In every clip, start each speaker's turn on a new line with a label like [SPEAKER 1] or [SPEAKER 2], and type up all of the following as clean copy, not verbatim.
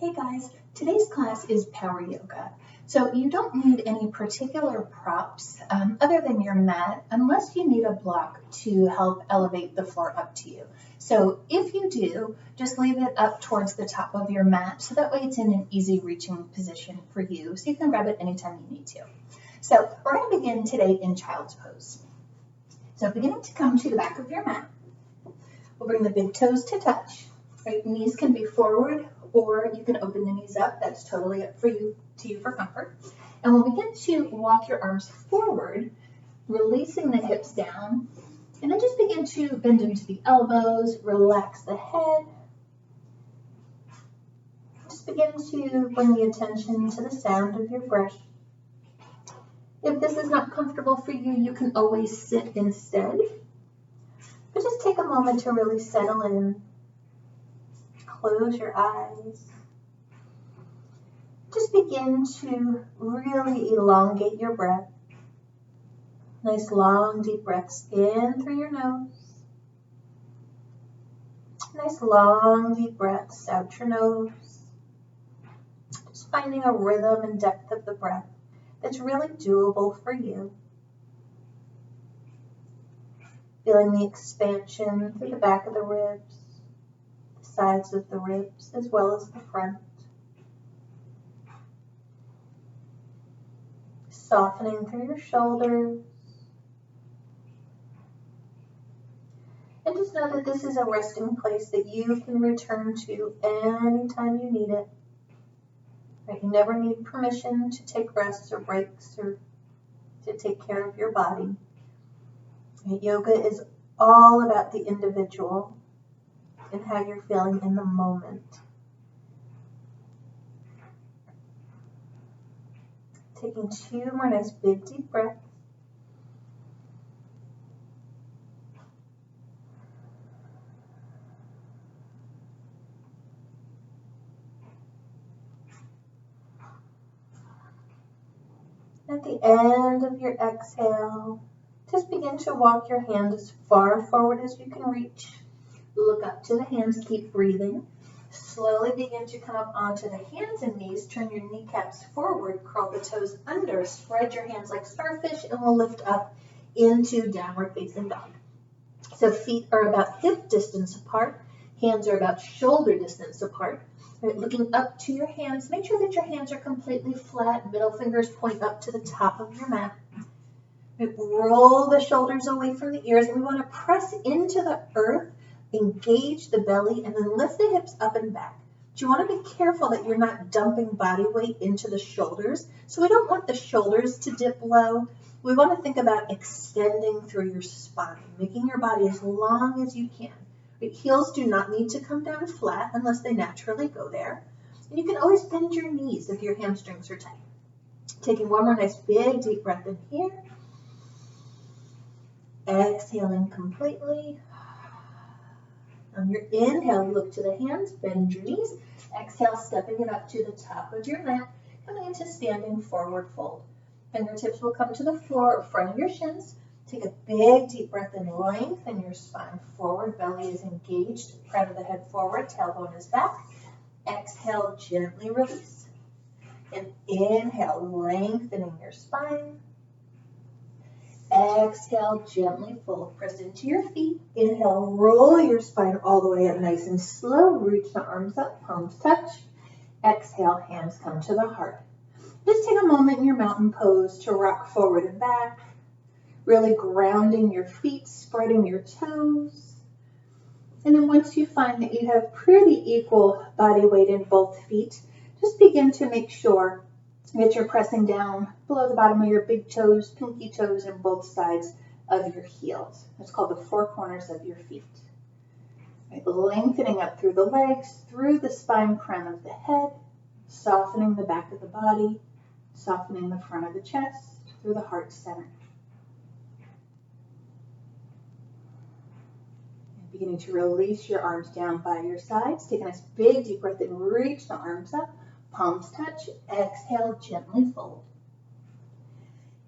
[SPEAKER 1] Hey guys, today's class is power yoga. So you don't need any particular props other than your mat unless you need a block to help elevate the floor up to you. So if you do, just leave it up towards the top of your mat so that way it's in an easy reaching position for you so you can grab it anytime you need to. So we're going to begin today in child's pose. So beginning to come to the back of your mat, we'll bring the big toes to touch. Right, knees can be forward or you can open the knees up. That's totally up to you for comfort. And we'll begin to walk your arms forward, releasing the hips down. And then just begin to bend into the elbows, relax the head. Just begin to bring the attention to the sound of your breath. If this is not comfortable for you, you can always sit instead. But just take a moment to really settle in. Close your eyes. Just begin to really elongate your breath. Nice long deep breaths in through your nose. Nice long deep breaths out your nose. Just finding a rhythm and depth of the breath that's really doable for you. Feeling the expansion through the back of the ribs, sides of the ribs as well as the front. Softening through your shoulders. And just know that this is a resting place that you can return to anytime you need it. Right? You never need permission to take rests or breaks or to take care of your body. Right? Yoga is all about the individual and how you're feeling in the moment. Taking 2 more nice big deep breaths. At the end of your exhale, just begin to walk your hands as far forward as you can reach. Look up to the hands, keep breathing. Slowly begin to come up onto the hands and knees. Turn your kneecaps forward, curl the toes under, spread your hands like starfish, and we'll lift up into downward facing dog. So feet are about hip distance apart. Hands are about shoulder distance apart. Right, looking up to your hands, make sure that your hands are completely flat. Middle fingers point up to the top of your mat. Right, roll the shoulders away from the ears, and we want to press into the earth. Engage the belly and then lift the hips up and back. But you want to be careful that you're not dumping body weight into the shoulders. So we don't want the shoulders to dip low. We want to think about extending through your spine, making your body as long as you can. Right? Heels do not need to come down flat unless they naturally go there. And you can always bend your knees if your hamstrings are tight. Taking one more nice big deep breath in here. Exhaling completely. On your inhale, look to the hands, bend your knees. Exhale, stepping it up to the top of your mat, coming into standing forward fold. Fingertips will come to the floor or front of your shins. Take a big deep breath in, lengthen your spine forward. Belly is engaged, crown of the head forward, tailbone is back. Exhale, gently release. And inhale, lengthening your spine. Exhale, gently fold. Press into your feet. Inhale, roll your spine all the way up nice and slow. Reach the arms up, palms touch. Exhale, hands come to the heart. Just take a moment in your mountain pose to rock forward and back. Really grounding your feet, spreading your toes. And then once you find that you have pretty equal body weight in both feet, just begin to make sure that you're pressing down below the bottom of your big toes, pinky toes, and both sides of your heels. It's called the 4 corners of your feet. Right, lengthening up through the legs, through the spine, crown of the head, softening the back of the body, softening the front of the chest, through the heart center. And beginning to release your arms down by your sides. Take a nice big deep breath and reach the arms up. Palms touch. Exhale, gently fold.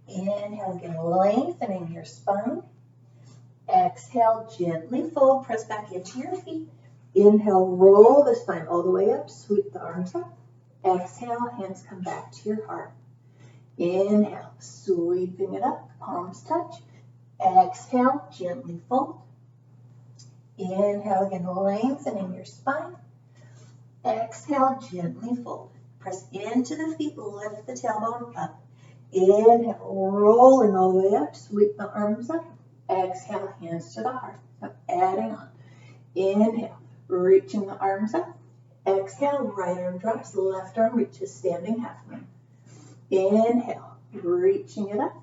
[SPEAKER 1] Inhale again, lengthening your spine. Exhale, gently fold. Press back into your feet. Inhale, roll the spine all the way up, sweep the arms up. Exhale, hands come back to your heart. Inhale, sweeping it up, palms touch. Exhale, gently fold. Inhale again, lengthening your spine. Exhale, gently fold. Press into the feet, lift the tailbone up. Inhale, rolling all the way up, sweep the arms up. Exhale, hands to the heart. So adding on. Inhale, reaching the arms up. Exhale, right arm drops, left arm reaches, standing half moon. Inhale, reaching it up.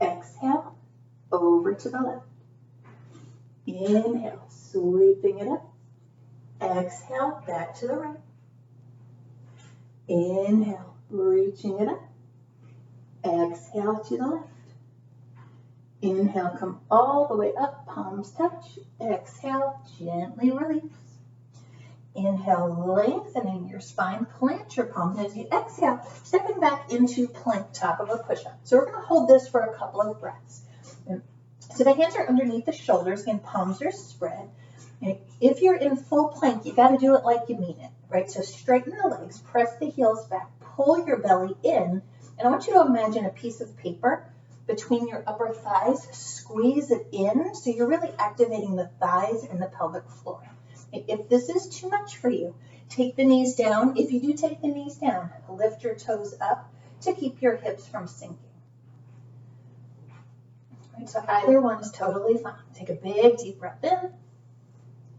[SPEAKER 1] Exhale, over to the left. Inhale, sweeping it up. Exhale, back to the right. Inhale, reaching it up. Exhale to the left. Inhale, come all the way up, palms touch. Exhale, gently release. Inhale, lengthening your spine, plant your palms. As you exhale, stepping back into plank, top of a push-up. So we're going to hold this for a couple of breaths. So the hands are underneath the shoulders, and palms are spread. And if you're in full plank, you got to do it like you mean it, right? So straighten the legs, press the heels back, pull your belly in, and I want you to imagine a piece of paper between your upper thighs, squeeze it in, so you're really activating the thighs and the pelvic floor. If this is too much for you, take the knees down. If you do take the knees down, lift your toes up to keep your hips from sinking. Right, so either one is totally fine. Take a big deep breath in.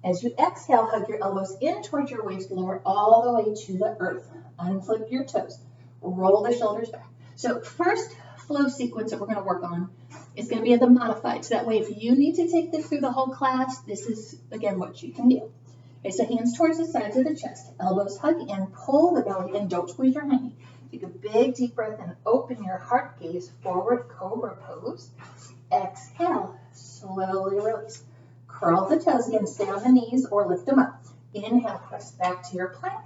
[SPEAKER 1] As you exhale, hug your elbows in towards your waist, lower all the way to the earth. Unflip your toes. Roll the shoulders back. So first flow sequence that we're going to work on is going to be at the modified. So that way, if you need to take this through the whole class, this is, again, what you can do. Okay, so hands towards the sides of the chest. Elbows hug in, pull the belly in, don't squeeze your hiney. Take a big deep breath and open your heart, gaze forward, cobra pose. Exhale, slowly release. Curl the toes again, stay on the knees or lift them up. Inhale, press back to your plank.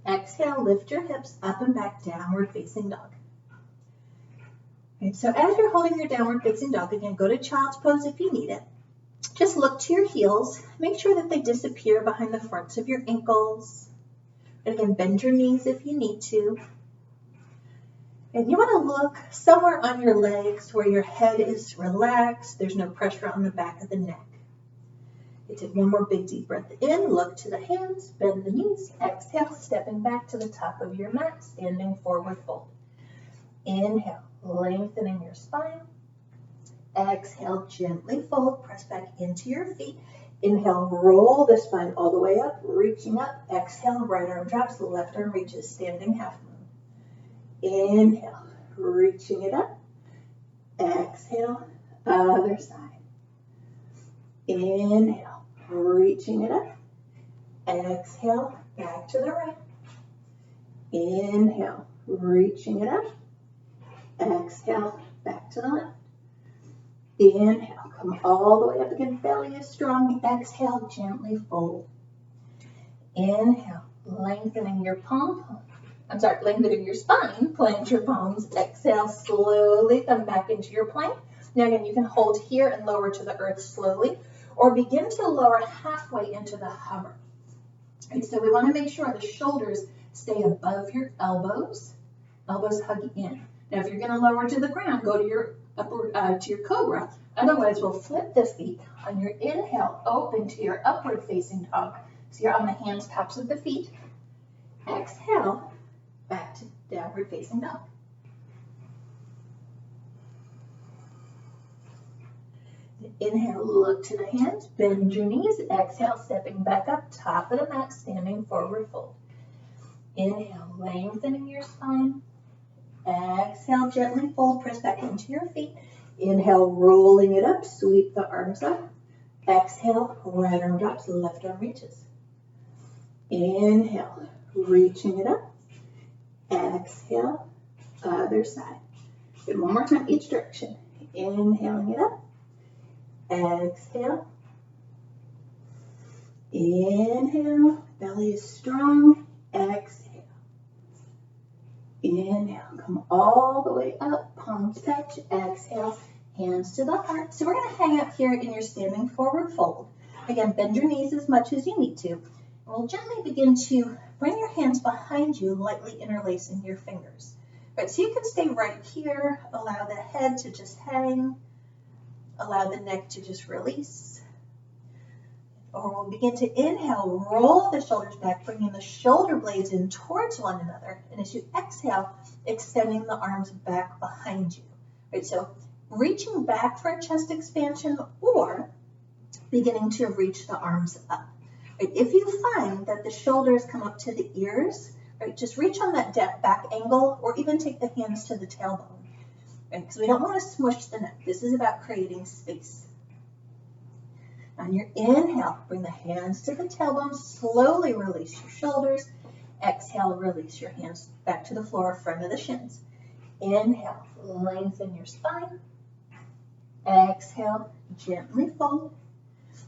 [SPEAKER 1] Exhale, lift your hips up and back, downward facing dog. Okay, so as you're holding your downward facing dog, again, go to child's pose if you need it. Just look to your heels. Make sure that they disappear behind the fronts of your ankles. And again, bend your knees if you need to. And you want to look somewhere on your legs where your head is relaxed. There's no pressure on the back of the neck. You take one more big deep breath in. Look to the hands. Bend the knees. Exhale, stepping back to the top of your mat, standing forward fold. Inhale, lengthening your spine. Exhale, gently fold, press back into your feet. Inhale, roll the spine all the way up, reaching up. Exhale, right arm drops, left arm reaches, standing half moon. Inhale, reaching it up. Exhale, other side. Inhale, reaching it up. Exhale, back to the right. Inhale, reaching it up. Exhale, back to the left. Inhale, come all the way up again, belly is strong. Exhale, gently fold. Inhale, lengthening your lengthening your spine, plant your palms. Exhale, slowly come back into your plank. Now again, you can hold here and lower to the earth slowly, or begin to lower halfway into the hover. Right, so we want to make sure the shoulders stay above your elbows. Elbows hug in. Now, if you're going to lower to the ground, go to your to your cobra. Otherwise, we'll flip the feet. On your inhale, open to your upward facing dog. So you're on the hands, tops of the feet. Exhale, back to downward facing dog. Inhale, look to the hands, bend your knees. Exhale, stepping back up, top of the mat, standing forward fold. Inhale, lengthening your spine. Exhale, gently fold, press back into your feet. Inhale, rolling it up, sweep the arms up. Exhale, right arm drops, left arm reaches. Inhale, reaching it up. Exhale, other side. Good, one more time, each direction. Inhaling it up. Exhale. Inhale, belly is strong. Exhale. Inhale, come all the way up, palms touch. Exhale, hands to the heart. So we're going to hang out here in your standing forward fold. Again, bend your knees as much as you need to. And we'll gently begin to bring your hands behind you, lightly interlacing your fingers. Right, so you can stay right here, allow the head to just hang, allow the neck to just release. Or we'll begin to inhale, roll the shoulders back, bringing the shoulder blades in towards one another. And as you exhale, extending the arms back behind you. Right, so reaching back for a chest expansion or beginning to reach the arms up. Right, if you find that the shoulders come up to the ears, right, just reach on that back angle or even take the hands to the tailbone. Right, because we don't want to smush the neck. This is about creating space. On your inhale, bring the hands to the tailbone, slowly release your shoulders. Exhale, release your hands back to the floor, front of the shins. Inhale, lengthen your spine. Exhale, gently fold.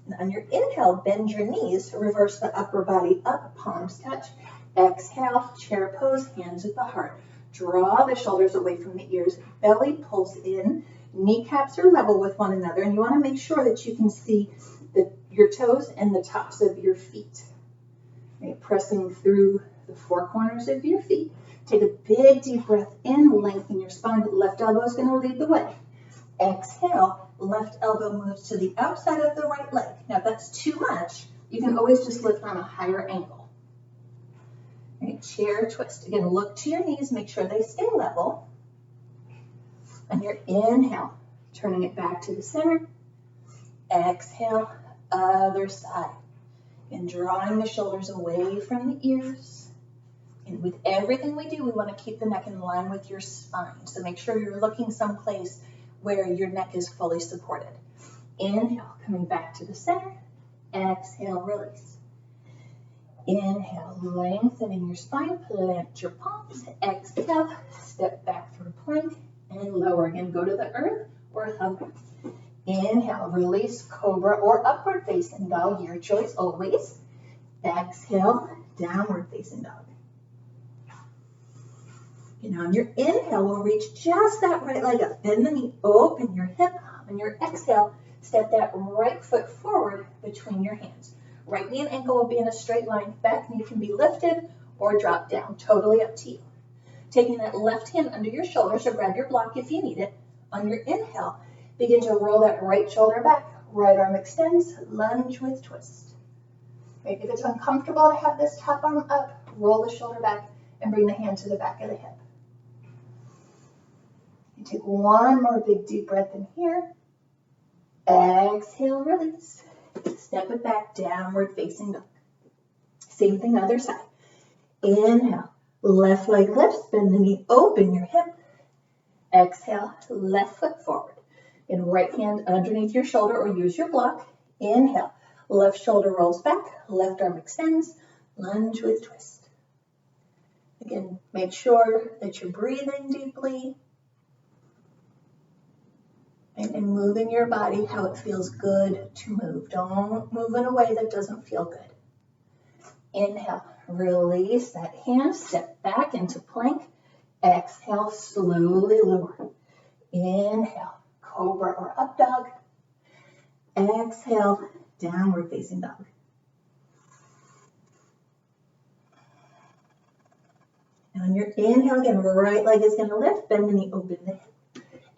[SPEAKER 1] And on your inhale, bend your knees, reverse the upper body up, palms touch. Exhale, chair pose, hands at the heart. Draw the shoulders away from the ears, belly pulls in, kneecaps are level with one another, and you want to make sure that you can see your toes and the tops of your feet. Right, pressing through the four corners of your feet. Take a big deep breath in, lengthen your spine. Left elbow is going to lead the way. Exhale, left elbow moves to the outside of the right leg. Now, if that's too much, you can always just lift on a higher angle. Right, chair twist. Again, look to your knees, make sure they stay level. On your inhale, turning it back to the center. Exhale, other side. And drawing the shoulders away from the ears. And with everything we do, we want to keep the neck in line with your spine. So make sure you're looking someplace where your neck is fully supported. Inhale, coming back to the center. Exhale, release. Inhale, lengthening your spine, plant your palms. Exhale, step back through plank and lower. Again, go to the earth or hug. Inhale, release, cobra or upward facing dog, your choice always. Exhale, downward facing dog. And on your inhale, we'll reach just that right leg up. Bend the knee, open your hip. On your exhale, step that right foot forward between your hands. Right knee and ankle will be in a straight line. Back knee can be lifted or dropped down. Totally up to you. Taking that left hand under your shoulder, so grab your block if you need it. On your inhale, begin to roll that right shoulder back. Right arm extends, lunge with twist. Right, if it's uncomfortable to have this top arm up, roll the shoulder back and bring the hand to the back of the hip. You take one more big deep breath in here. Exhale, release. Step it back, downward facing dog. Same thing, other side. Inhale, left leg lifts, bend the knee, open your hip. Exhale, left foot forward. And right hand underneath your shoulder or use your block. Inhale, left shoulder rolls back, left arm extends, lunge with twist. Again, make sure that you're breathing deeply and moving your body how it feels good to move. Don't move in a way that doesn't feel good. Inhale, release that hand, step back into plank. Exhale, slowly lower. Inhale, cobra or up dog. Exhale, downward facing dog. And on your inhale, again, right leg is going to lift, bend the knee, open the hip.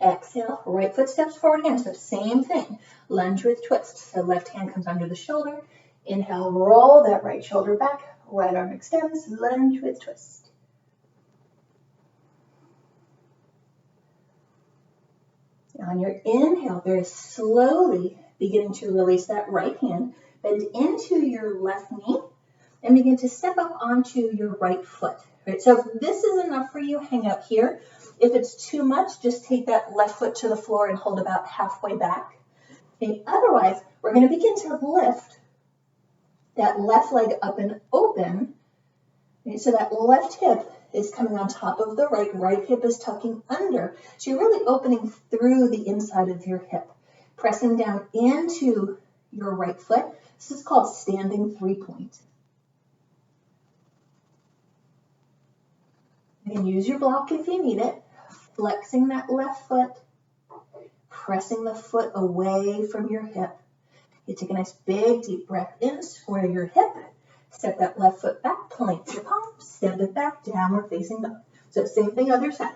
[SPEAKER 1] Exhale, right foot steps forward again. So same thing, lunge with twist. So left hand comes under the shoulder. Inhale, roll that right shoulder back. Right arm extends, lunge with twist. On your inhale, very slowly beginning to release that right hand. Bend into your left knee and begin to step up onto your right foot. Right? So if this is enough for you, hang out here. If it's too much, just take that left foot to the floor and hold about halfway back. Okay, otherwise, we're going to begin to lift that left leg up and open. Okay, so that left hip is coming on top of the right hip is tucking under. So you're really opening through the inside of your hip, pressing down into your right foot. This is called standing 3-point. You can use your block if you need it. Flexing that left foot, pressing the foot away from your hip. You take a nice big deep breath in, square your hip, step that left foot back, plant your palm, step it back, downward facing dog. So same thing other side.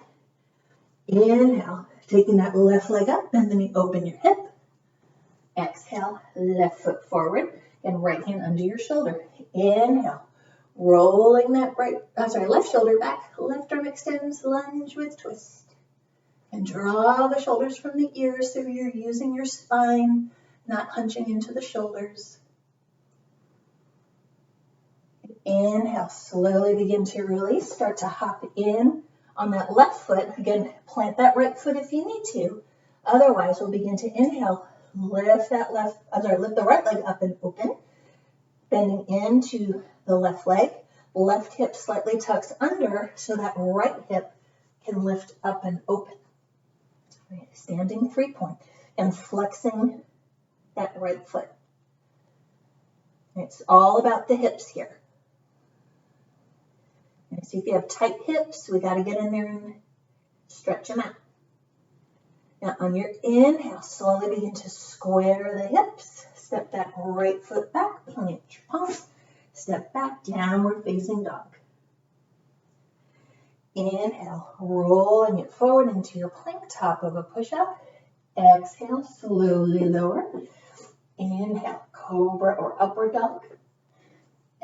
[SPEAKER 1] Inhale, taking that left leg up, bend the knee, open your hip. Exhale, left foot forward and right hand under your shoulder. Inhale, rolling that left shoulder back, left arm extends, lunge with twist. And draw the shoulders from the ears so you're using your spine, not hunching into the shoulders. Inhale, slowly begin to release. Start to hop in on that left foot. Again, plant that right foot if you need to. Otherwise, we'll begin to inhale, lift the right leg up and open, bending into the left leg. Left hip slightly tucks under so that right hip can lift up and open. Standing 3-point and flexing that right foot. It's all about the hips here. And see, if you have tight hips, we got to get in there and stretch them out. Now on your inhale, slowly begin to square the hips. Step that right foot back, plant your palms, step back, downward facing dog. Inhale, rolling it forward into your plank, top of a push-up. Exhale, slowly lower. Inhale, cobra or upward dog.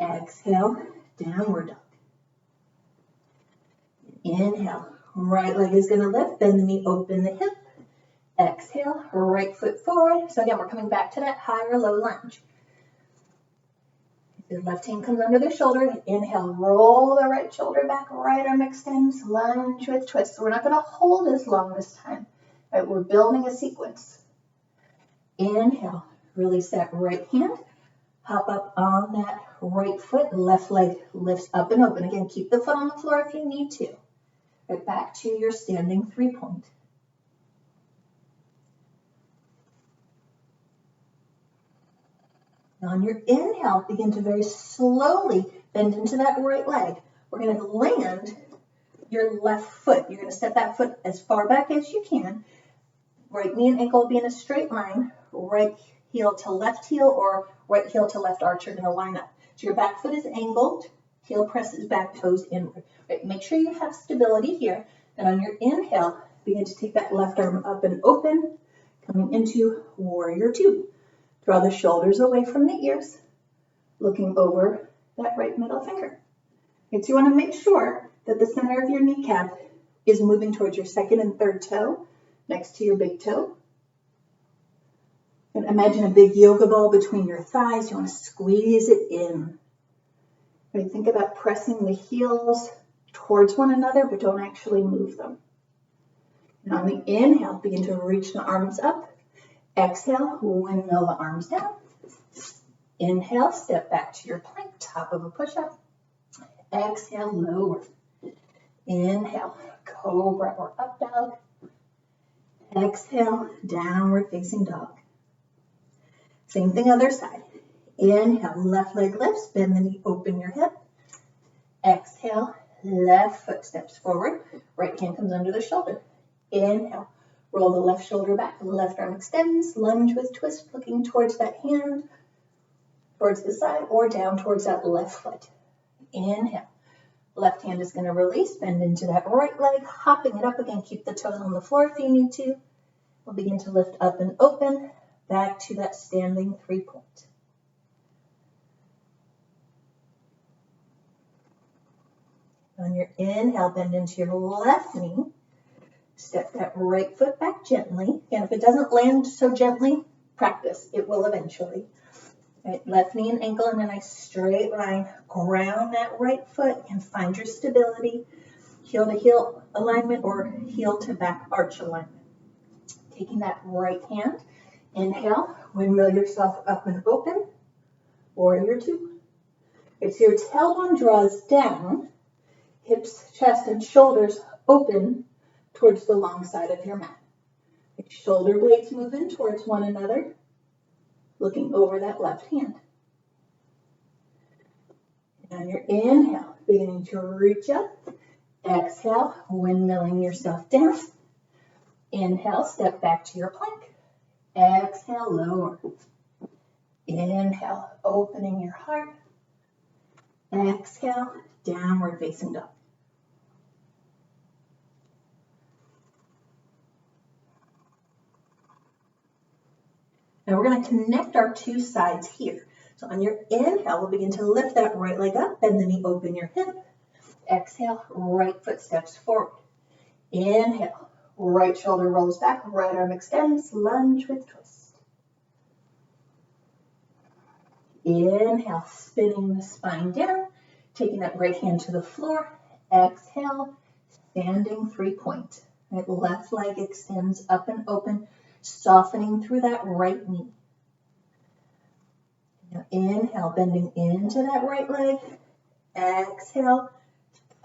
[SPEAKER 1] Exhale, downward dog. Inhale, right leg is going to lift, bend the knee, open the hip. Exhale, right foot forward. So again, we're coming back to that high or low lunge. The left hand comes under the shoulder. Inhale, roll the right shoulder back, right arm extends, lunge with twist. So we're not going to hold as long this time. Right, we're building a sequence. Inhale, release that right hand. Hop up on that right foot. Left leg lifts up and open. Again, keep the foot on the floor if you need to. Right back to your standing 3-point. On your inhale, begin to very slowly bend into that right leg. We're going to land your left foot. You're going to step that foot as far back as you can. Right knee and ankle will be in a straight line. Right heel to left heel or right heel to left arch are going to line up. So your back foot is angled. Heel presses back, toes inward. Right, make sure you have stability here. And on your inhale, begin to take that left arm up and open, coming into warrior 2. Draw the shoulders away from the ears, looking over that right middle finger. And so you want to make sure that the center of your kneecap is moving towards your second and third toe, next to your big toe. And imagine a big yoga ball between your thighs. You want to squeeze it in. Right, think about pressing the heels towards one another, but don't actually move them. And on the inhale, begin to reach the arms up. Exhale, windmill the arms down. Inhale, step back to your plank, top of a push-up. Exhale, lower. Inhale, cobra or up dog. Exhale, downward facing dog. Same thing other side. Inhale, left leg lifts, bend the knee, open your hip. Exhale, left foot steps forward, right hand comes under the shoulder. Inhale. Roll the left shoulder back, left arm extends, lunge with twist, looking towards that hand, towards the side, or down towards that left foot. Inhale. Left hand is going to release, bend into that right leg, hopping it up again. Keep the toes on the floor if you need to. We'll begin to lift up and open, back to that standing 3-point. On your inhale, bend into your left knee. Step that right foot back gently. Again, if it doesn't land so gently, practice. It will eventually. Right, left knee and ankle in a nice straight line. Ground that right foot and find your stability. Heel to heel alignment or heel to back arch alignment. Taking that right hand. Inhale. Windmill yourself up and open. Warrior 2. It's your tailbone draws down. Hips, chest, and shoulders open towards the long side of your mat. The shoulder blades move in towards one another, looking over that left hand. And on your inhale, beginning to reach up. Exhale, windmilling yourself down. Inhale, step back to your plank. Exhale, lower. Inhale, opening your heart. Exhale, downward facing dog. Now we're going to connect our two sides here. So on your inhale, we'll begin to lift that right leg up, bend the knee, open your hip. Exhale, right foot steps forward. Inhale, right shoulder rolls back, right arm extends, lunge with twist. Inhale, spinning the spine down, taking that right hand to the floor. Exhale, standing 3-point. Right, left leg extends up and open, softening through that right knee. Now inhale, bending into that right leg. Exhale,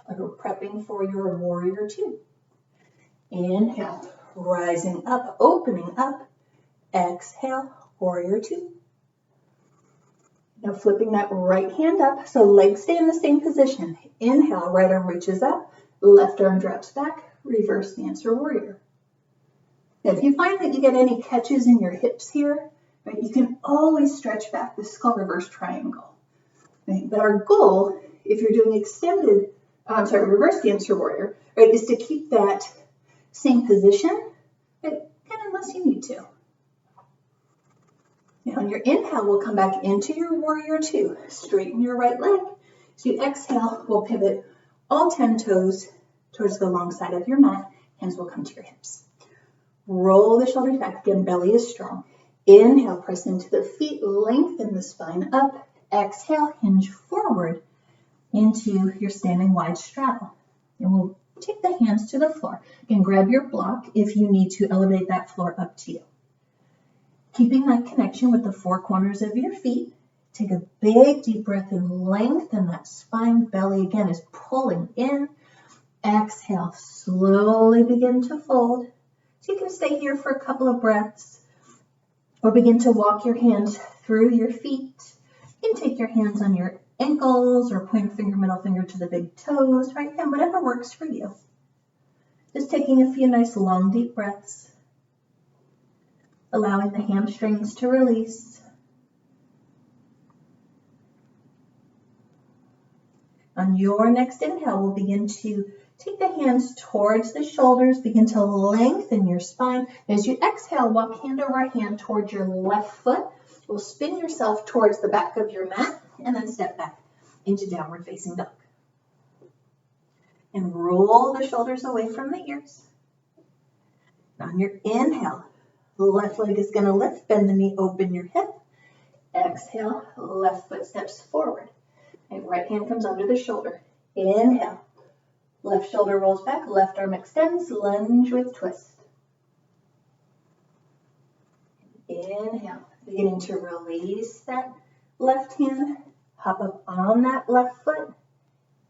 [SPEAKER 1] we're prepping for your warrior two. Inhale, rising up, opening up. Exhale, warrior two. Now flipping that right hand up, so legs stay in the same position. Inhale, right arm reaches up, left arm drops back, reverse dancer warrior. Now if you find that you get any catches in your hips here, right, you can always stretch back the skull reverse triangle. Right? But our goal, if you're doing reverse dancer warrior, right, is to keep that same position, but kind of unless you need to. Now on your inhale, we'll come back into your warrior two. Straighten your right leg. So you exhale, we'll pivot all 10 toes towards the long side of your mat. Hands will come to your hips. Roll the shoulders back. Again, belly is strong. Inhale, press into the feet, lengthen the spine up. Exhale, hinge forward into your standing wide straddle. And we'll take the hands to the floor. Again, grab your block if you need to elevate that floor up to you. Keeping that connection with the four corners of your feet, take a big deep breath and lengthen that spine. Belly again is pulling in. Exhale, slowly begin to fold. So you can stay here for a couple of breaths or begin to walk your hands through your feet. You can take your hands on your ankles or pointer finger, middle finger to the big toes, right? And whatever works for you. Just taking a few nice long deep breaths. Allowing the hamstrings to release. On your next inhale, we'll begin to take the hands towards the shoulders, begin to lengthen your spine. As you exhale, walk hand over hand towards your left foot. You'll spin yourself towards the back of your mat and then step back into downward facing dog. And roll the shoulders away from the ears. On your inhale, the left leg is going to lift, bend the knee, open your hip. Exhale, left foot steps forward. And right hand comes under the shoulder. Inhale, left shoulder rolls back, left arm extends, lunge with twist. Inhale, beginning to release that left hand, hop up on that left foot.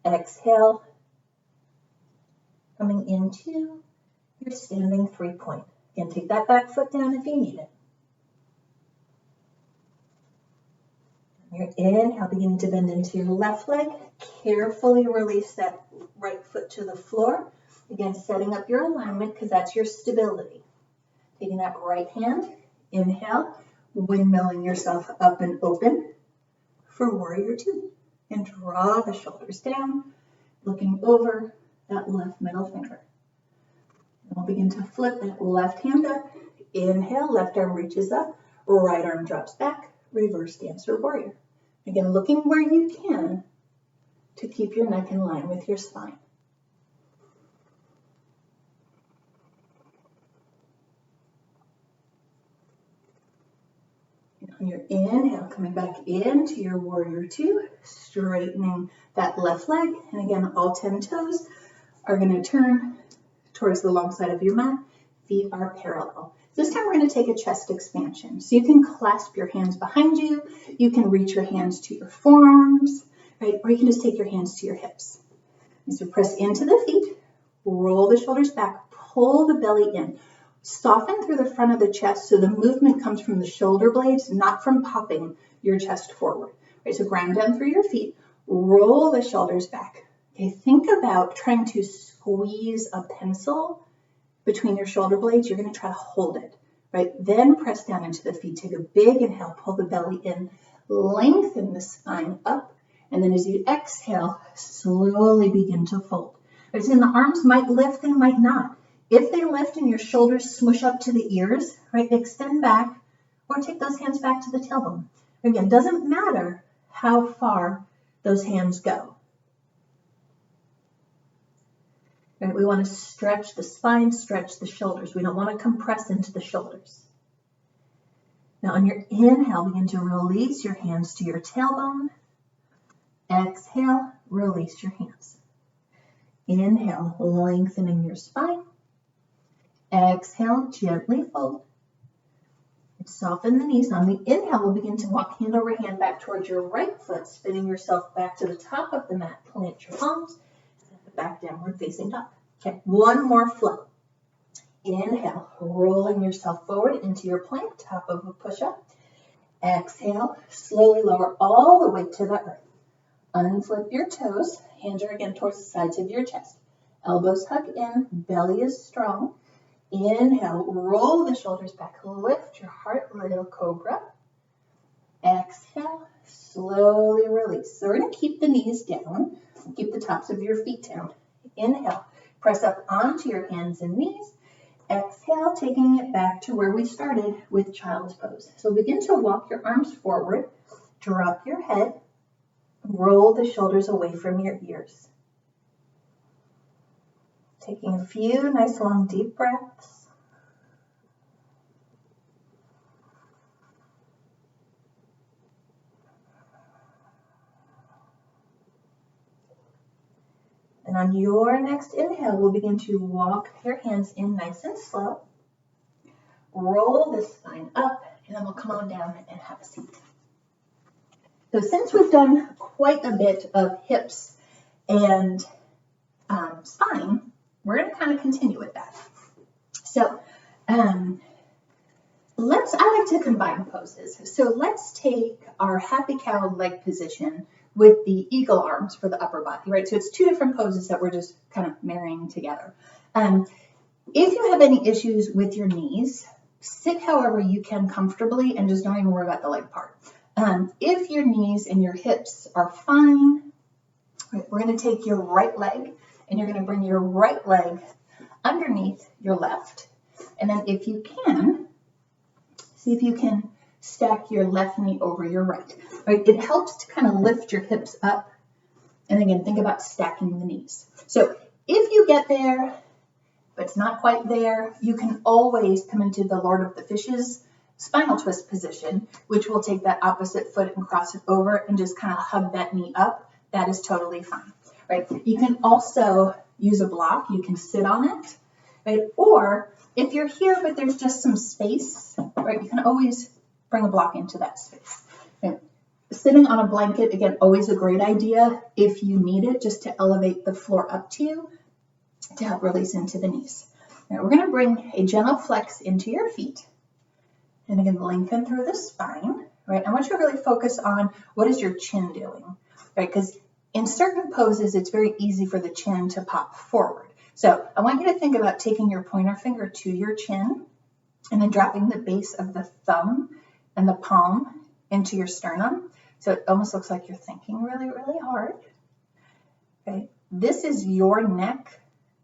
[SPEAKER 1] Exhale, coming into your standing 3-point. Again, take that back foot down if you need it. Your inhale, beginning to bend into your left leg. Carefully release that right foot to the floor. Again, setting up your alignment because that's your stability. Taking that right hand, inhale, windmilling yourself up and open for warrior two. And draw the shoulders down, looking over that left middle finger. We'll begin to flip that left hand up. Inhale, left arm reaches up, right arm drops back, reverse dancer warrior. Again, looking where you can to keep your neck in line with your spine. On your inhale, coming back into your warrior two, straightening that left leg. And again, all 10 toes are going to turn towards the long side of your mat. Feet are parallel. This time we're going to take a chest expansion. So you can clasp your hands behind you. You can reach your hands to your forearms, right? Or you can just take your hands to your hips. So press into the feet, roll the shoulders back, pull the belly in. Soften through the front of the chest so the movement comes from the shoulder blades, not from popping your chest forward. Right? So ground down through your feet, roll the shoulders back. Okay, think about trying to squeeze a pencil between your shoulder blades. You're going to try to hold it, right? Then press down into the feet. Take a big inhale, pull the belly in, lengthen the spine up, and then as you exhale, slowly begin to fold. Right, so the arms might lift, they might not. If they lift and your shoulders smush up to the ears, right, extend back or take those hands back to the tailbone. Again, doesn't matter how far those hands go. Right, we want to stretch the spine, stretch the shoulders. We don't want to compress into the shoulders. Now on your inhale, begin to release your hands to your tailbone. Exhale, release your hands. Inhale, lengthening your spine. Exhale, gently fold. Soften the knees. On the inhale, we'll begin to walk hand over hand back towards your right foot, spinning yourself back to the top of the mat. Plant your palms. Back downward facing dog. Okay, one more flow. Inhale, rolling yourself forward into your plank, top of a push-up. Exhale, slowly lower all the way to the earth. Unflip your toes. Hands are again towards the sides of your chest. Elbows hug in, belly is strong. Inhale, roll the shoulders back, lift your heart, little cobra. Exhale, slowly release. So we're going to keep the knees down. Keep the tops of your feet down. Inhale, press up onto your hands and knees. Exhale, taking it back to where we started with child's pose. So begin to walk your arms forward, drop your head, roll the shoulders away from your ears. Taking a few nice long deep breaths. And on your next inhale, we'll begin to walk your hands in nice and slow. Roll the spine up, and then we'll come on down and have a seat. So since we've done quite a bit of hips and spine, we're going to kind of continue with that. So I like to combine poses. So let's take our happy cow leg position with the eagle arms for the upper body, right? So it's two different poses that we're just kind of marrying together. If you have any issues with your knees, sit however you can comfortably and just don't even worry about the leg part. If your knees and your hips are fine, right, we're going to take your right leg and you're going to bring your right leg underneath your left. And then if you can, see if you can stack your left knee over your right. Right? It helps to kind of lift your hips up. And again, think about stacking the knees. So if you get there, but it's not quite there, you can always come into the Lord of the Fishes spinal twist position, which will take that opposite foot and cross it over and just kind of hug that knee up. That is totally fine. Right? You can also use a block. You can sit on it. Right? Or if you're here, but there's just some space, right? You can always bring a block into that space. Right? Sitting on a blanket, again, always a great idea if you need it, just to elevate the floor up to you to help release into the knees. Now we're going to bring a gentle flex into your feet. And again, lengthen through the spine, right? I want you to really focus on what is your chin doing, right? Because in certain poses, it's very easy for the chin to pop forward. So I want you to think about taking your pointer finger to your chin and then dropping the base of the thumb and the palm into your sternum. So it almost looks like you're thinking really, really hard. Okay. This is your neck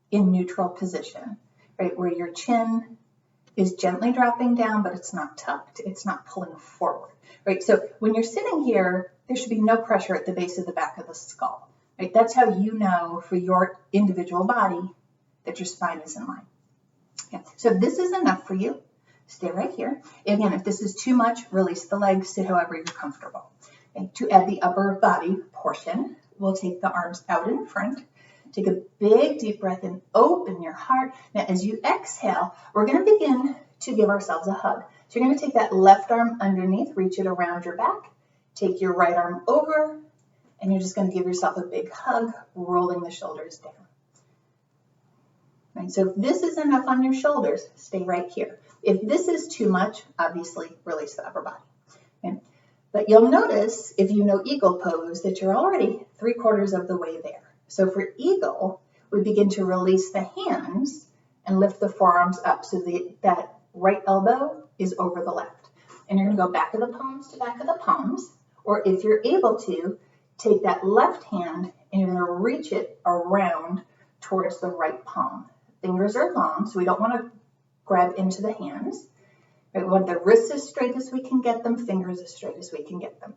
[SPEAKER 1] in neutral position, right? Where your chin is gently dropping down, but it's not tucked. It's not pulling forward, right? So when you're sitting here, there should be no pressure at the base of the back of the skull, right? That's how you know for your individual body that your spine is in line. Okay. So if this is enough for you, stay right here. Again, if this is too much, release the legs, sit however you're comfortable. Okay. To add the upper body portion, we'll take the arms out in front. Take a big deep breath and open your heart. Now, as you exhale, we're going to begin to give ourselves a hug. So you're going to take that left arm underneath, reach it around your back, take your right arm over, and you're just going to give yourself a big hug, rolling the shoulders down. Right, so if this is enough on your shoulders, stay right here. If this is too much, obviously release the upper body. Okay? But you'll notice, if you know eagle pose, that you're already 3/4 of the way there. So for eagle, we begin to release the hands and lift the forearms up so that right elbow is over the left. And you're gonna go back of the palms to back of the palms, or if you're able to, take that left hand and you're gonna reach it around towards the right palm. Fingers are long, so we don't wanna grab into the hands. We want the wrists as straight as we can get them, fingers as straight as we can get them.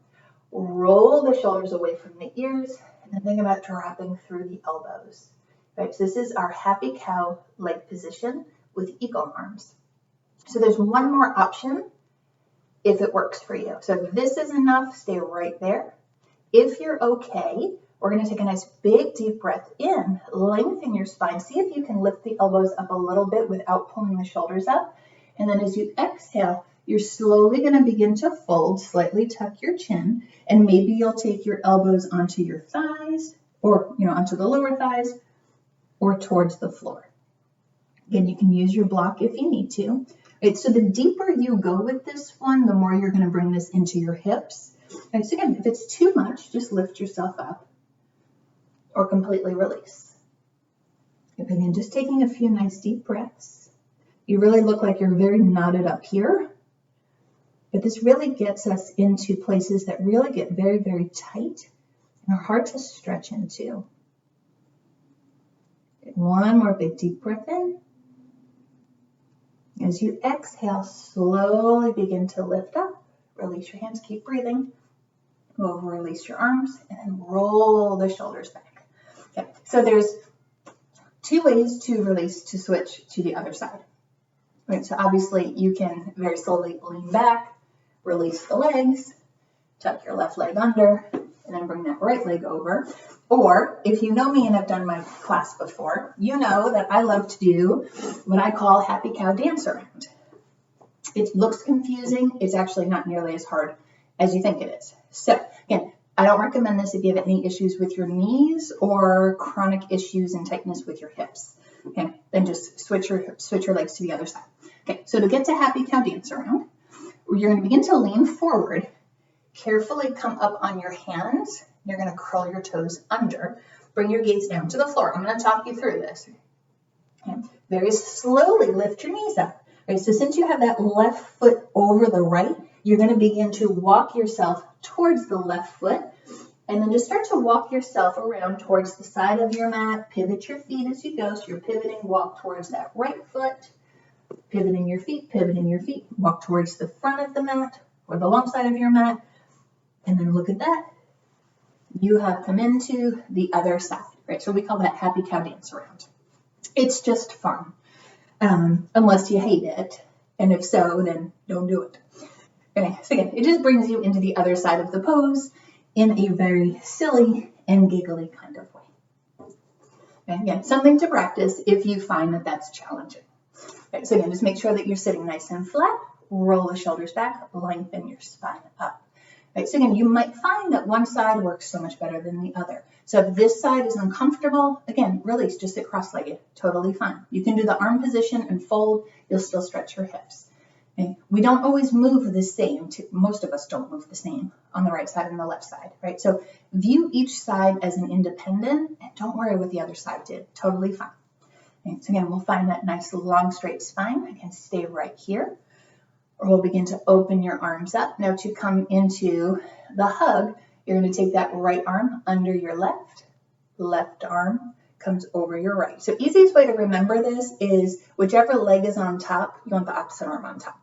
[SPEAKER 1] Roll the shoulders away from the ears, and then think about dropping through the elbows. Right, so this is our happy cow leg position with eagle arms. So there's one more option if it works for you. So if this is enough, stay right there. If you're okay, we're going to take a nice big deep breath in, lengthen your spine. See if you can lift the elbows up a little bit without pulling the shoulders up. And then as you exhale, you're slowly going to begin to fold, slightly tuck your chin, and maybe you'll take your elbows onto your thighs or, onto the lower thighs or towards the floor. Again, you can use your block if you need to. Right, so the deeper you go with this one, the more you're going to bring this into your hips. Right, so again, if it's too much, just lift yourself up or completely release. Again, just taking a few nice deep breaths. You really look like you're very knotted up here, but this really gets us into places that really get very, very tight and are hard to stretch into. One more big deep breath in. As you exhale, slowly begin to lift up. Release your hands, keep breathing. Move, release your arms, and then roll the shoulders back. Okay, so there's two ways to release to switch to the other side. Right, so obviously you can very slowly lean back, release the legs, tuck your left leg under, and then bring that right leg over. Or if you know me and have done my class before, you know that I love to do what I call happy cow dance around. It looks confusing. It's actually not nearly as hard as you think it is. So again, I don't recommend this if you have any issues with your knees or chronic issues and tightness with your hips. Okay, then just switch your legs to the other side. Okay, so to get to happy cow dance around, you're going to begin to lean forward, carefully come up on your hands. You're going to curl your toes under, bring your gaze down to the floor. I'm going to talk you through this. Okay. Very slowly lift your knees up. Right, so since you have that left foot over the right, you're going to begin to walk yourself towards the left foot, and then just start to walk yourself around towards the side of your mat. Pivot your feet as you go. So you're pivoting, walk towards that right foot, pivoting your feet, walk towards the front of the mat or the long side of your mat, and then look at that. You have come into the other side, right? So we call that happy cow dance around. It's just fun, unless you hate it. And if so, then don't do it. Okay, so again, it just brings you into the other side of the pose in a very silly and giggly kind of way. And again, something to practice if you find that that's challenging. Okay, so again, just make sure that you're sitting nice and flat, roll the shoulders back, lengthen your spine up. Right, so again, you might find that one side works so much better than the other. So if this side is uncomfortable, again, release, just sit cross-legged, totally fine. You can do the arm position and fold, you'll still stretch your hips. Okay? We don't always move the same, most of us don't move the same on the right side and the left side, right? So view each side as an independent and don't worry what the other side did, totally fine. Okay? So again, we'll find that nice long straight spine, again, stay right here. Or we'll begin to open your arms up. Now to come into the hug, you're going to take that right arm under your left arm comes over your right. So easiest way to remember this is whichever leg is on top, you want the opposite arm on top.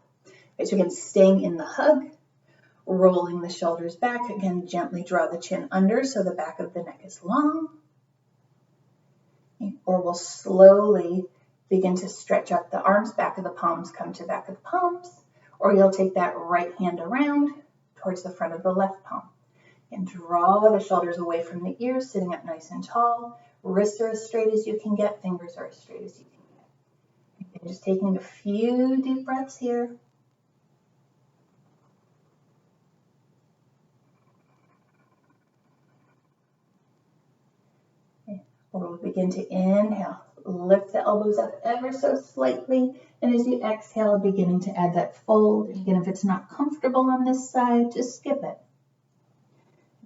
[SPEAKER 1] Okay, so again, staying in the hug, rolling the shoulders back. Again, gently draw the chin under so the back of the neck is long. Okay, or we'll slowly begin to stretch up the arms, back of the palms come to back of the palms. Or you'll take that right hand around towards the front of the left palm. And draw the shoulders away from the ears, sitting up nice and tall. Wrists are as straight as you can get, fingers are as straight as you can get. And just taking a few deep breaths here. Okay. We'll begin to inhale. Lift the elbows up ever so slightly. And as you exhale, beginning to add that fold. Again, if it's not comfortable on this side, just skip it.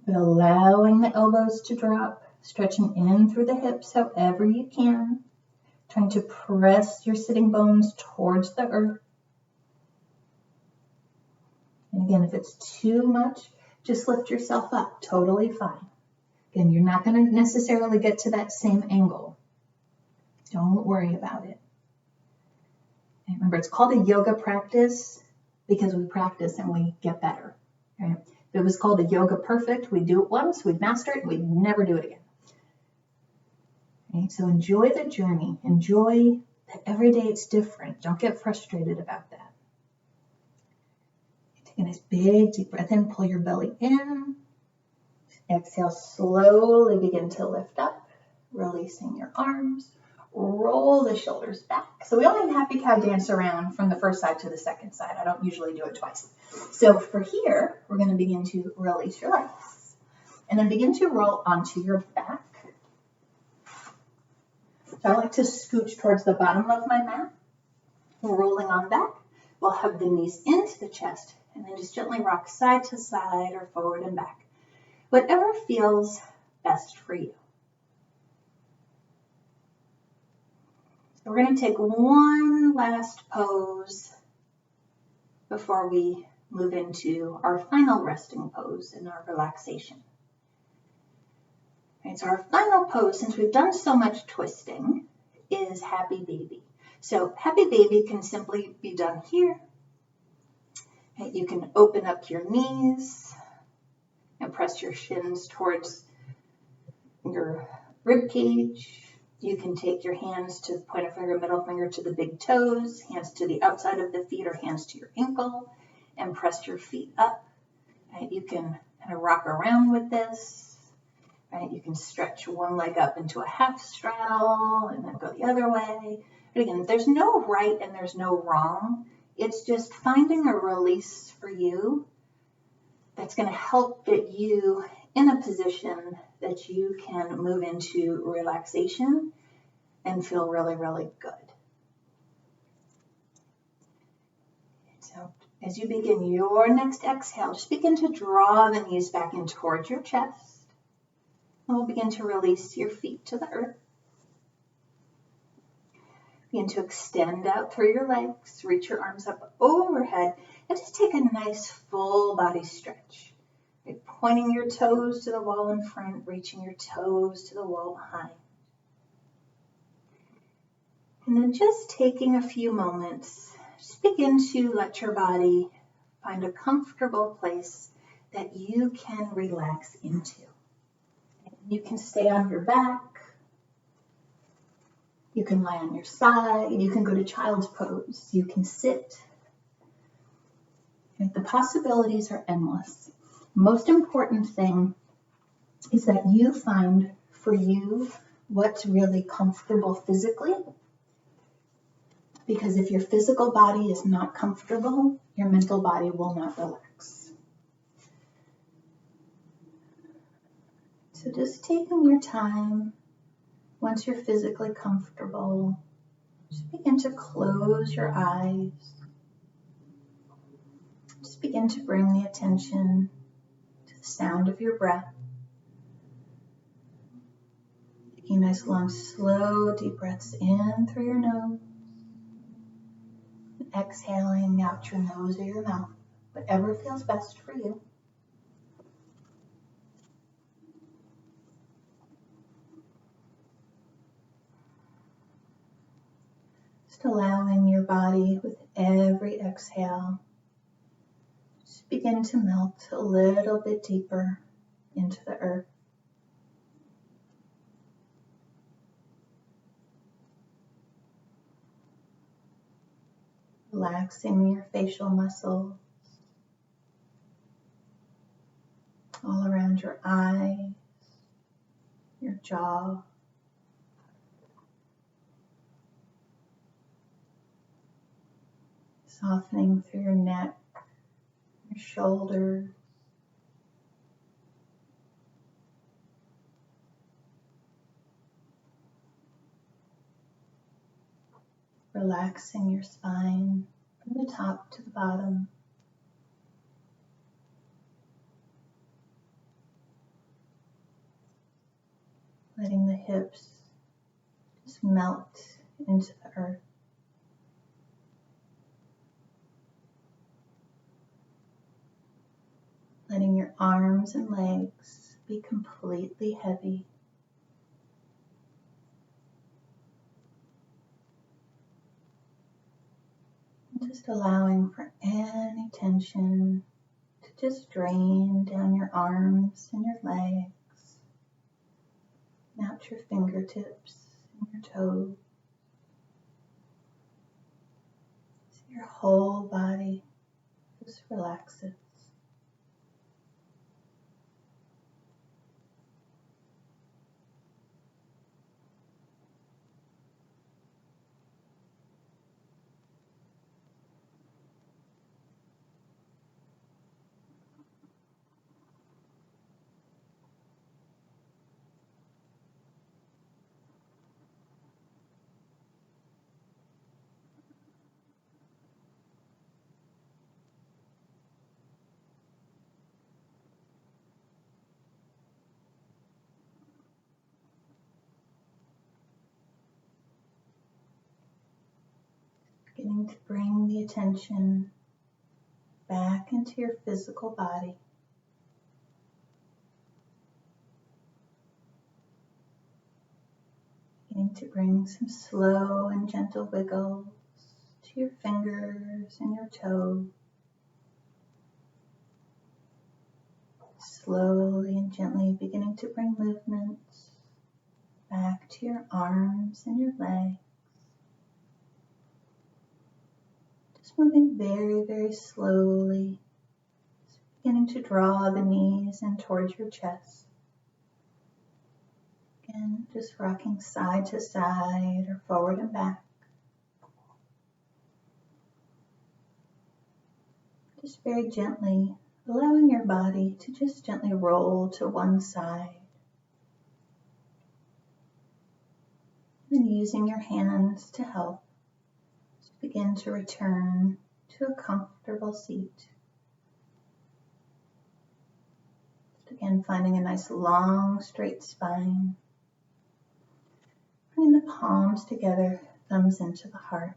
[SPEAKER 1] But allowing the elbows to drop, stretching in through the hips however you can. Trying to press your sitting bones towards the earth. And again, if it's too much, just lift yourself up. Totally fine. Again, you're not going to necessarily get to that same angle. Don't worry about it. And remember, it's called a yoga practice because we practice and we get better. Right? If it was called a yoga perfect, we'd do it once, we'd master it, and we'd never do it again. Okay? So enjoy the journey. Enjoy that every day it's different. Don't get frustrated about that. Take a nice big deep breath in, pull your belly in. Exhale, slowly begin to lift up, releasing your arms. Roll the shoulders back. So we only have Happy Cow dance around from the first side to the second side. I don't usually do it twice. So for here, we're going to begin to release your legs. And then begin to roll onto your back. So I like to scooch towards the bottom of my mat. Rolling on back. We'll hug the knees into the chest. And then just gently rock side to side or forward and back. Whatever feels best for you. So we're going to take one last pose before we move into our final resting pose in our relaxation. Right, so our final pose, since we've done so much twisting, is Happy Baby. So Happy Baby can simply be done here. Right, you can open up your knees and press your shins towards your rib cage. You can take your hands to the pointer finger, middle finger to the big toes, hands to the outside of the feet or hands to your ankle, and press your feet up. Right? You can kind of rock around with this. Right? You can stretch one leg up into a half straddle and then go the other way. But again, there's no right and there's no wrong. It's just finding a release for you that's going to help get you in a position that you can move into relaxation and feel really, really good. So as you begin your next exhale, just begin to draw the knees back in towards your chest. And we'll begin to release your feet to the earth. Begin to extend out through your legs, reach your arms up overhead, and just take a nice full body stretch. Right? Pointing your toes to the wall in front, reaching your toes to the wall behind. And then just taking a few moments, just begin to let your body find a comfortable place that you can relax into. You can stay on your back. You can lie on your side. You can go to child's pose. You can sit. Okay, the possibilities are endless. Most important thing is that you find for you what's really comfortable physically. Because if your physical body is not comfortable, your mental body will not relax. So just taking your time, once you're physically comfortable, just begin to close your eyes. Just begin to bring the attention to the sound of your breath. Taking nice, long, slow, deep breaths in through your nose. And exhaling out your nose or your mouth, whatever feels best for you. Just allowing your body with every exhale, just begin to melt a little bit deeper into the earth. Relaxing your facial muscles, all around your eyes, your jaw. Softening through your neck, your shoulders. Relaxing your spine from the top to the bottom. Letting the hips just melt into the earth. letting your arms and legs be completely heavy. And just allowing for any tension to just drain down your arms and your legs, and out your fingertips and your toes. So your whole body just relaxes. Beginning to bring the attention back into your physical body. Beginning to bring some slow and gentle wiggles to your fingers and your toes. Slowly and gently beginning to bring movements back to your arms and your legs. Just moving very, very slowly. Just beginning to draw the knees in towards your chest. Again, just rocking side to side or forward and back. Just very gently allowing your body to just gently roll to one side. And using your hands to help, just begin to return to a comfortable seat. Just again, finding a nice long, straight spine. Bringing the palms together, thumbs into the heart.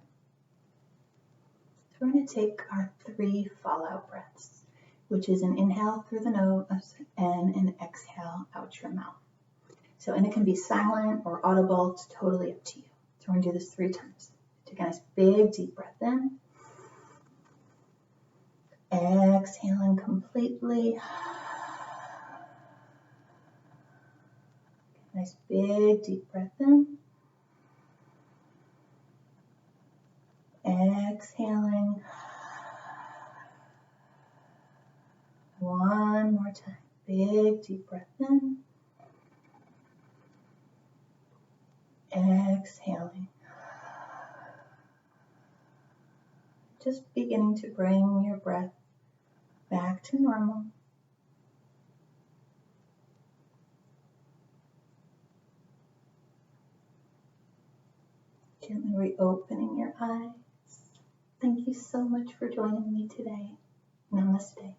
[SPEAKER 1] So we're going to take our 3 fallout breaths, which is an inhale through the nose and an exhale out your mouth. So, and it can be silent or audible, it's totally up to you. So we're going to do this 3 times. Take a nice big deep breath in. Exhaling completely. Nice big deep breath in. Exhaling. One more time. Big deep breath in. Exhaling. Just beginning to bring your breath back to normal. Gently reopening your eyes. Thank you so much for joining me today. Namaste.